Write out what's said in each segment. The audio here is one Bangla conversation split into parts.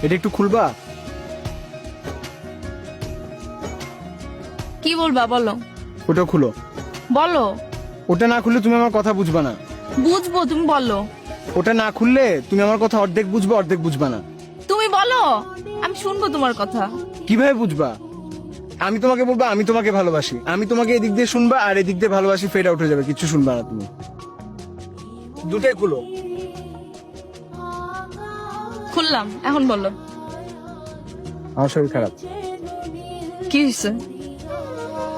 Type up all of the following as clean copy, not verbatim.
এটা একটু খুলবা? কি বলবা বলো? ওটা খুলো। বলো। ওটা না খুললে তুমি আমার কথা বুঝবা না। বুঝবো, তুমি বলো। ওটা না খুললে তুমি আমার কথা অর্ধেক বুঝবে, অর্ধেক বুঝবা না। তুমি বলো, আমি শুনবো তোমার কথা। কিভাবে বুঝবা? আমি তোমাকে বলবো আমি তোমাকে ভালোবাসি, আমি তোমাকে এদিক দিয়ে শুনবা আর এদিক দিয়ে ভালোবাসি ফেড আউট হয়ে যাবে, কিচ্ছু শুনবা না তুমি। দুটাই খুলো। খুললাম, এখন বলো। আমার শরীর খারাপ। কি হয়েছে?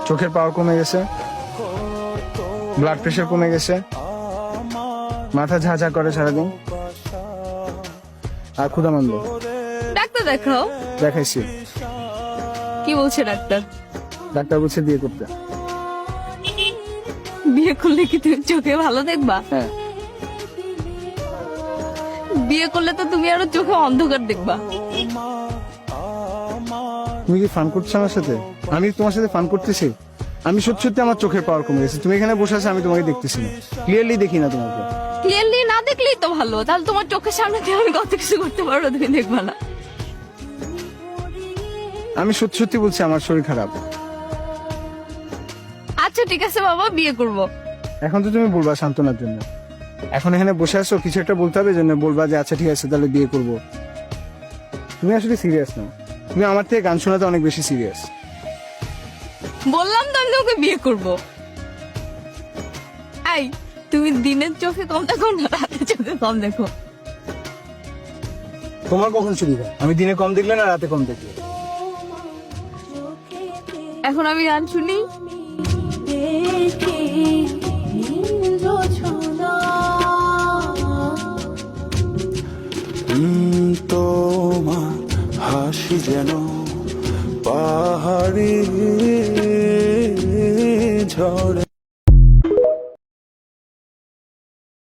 চোখের পাওয়ার কমে গেছে, ব্লাড প্রেশার কমে গেছে, মাথা ঝাঁঝা করে সারাদিন, আর ক্ষুধামন্দ। ডাক্তার দেখাও। দেখাইছি। কি বলছে ডাক্তার? ডাক্তার বলছে বিয়ে করতে। বিয়ে করলে কি তুমি চোখে ভালো দেখবা? হ্যাঁ। বিয়ে করলে তো তুমি আরো চোখে অন্ধকার দেখবা। তুমি কি ফান করছো আমার সাথে? আমি তোমার সাথে ফান করতেছি? আমি সত্যি সত্যি আমার চোখের পাওয়ার কমে গেছে। তুমি এখানে বসে আছো, আমি তোমাকে দেখতেছি না, ক্লিয়ারলি দেখি না তোমাকে। ক্লিয়ারলি না দেখলেই তো ভালো, তাহলে তোমার চোখের সামনে দিয়ে আমি কত কিছু করতে পারবো, তুমি দেখবা না। আমি সত্যি সত্যি বলছি আমার শরীর খারাপ। আচ্ছা ঠিক আছে বাবা, বিয়ে করব। এখন তো তুমি বলবা সান্ত্বনার জন্য, এখন এখানে বসে আছো, কিছু একটা বলতে হবে জন্য বলবা যে আচ্ছা ঠিক আছে তাহলে বিয়ে করব। তুমি আসলে সিরিয়াস না, তুমি আমার থেকে গান শোনাতে অনেক বেশি সিরিয়াস। বললাম তো আমি তোমাকে বিয়ে করব। এই, তুমি দিনের চোখে কম দেখো না রাতের চোখে কম দেখো? তোমার কখন সুবিধা? আমি দিনে কম দেখলে না রাতে কম দেখলে? এখন আমি গান শুনি। তোমার হাসি যেন পাহাড়ি ঝড়।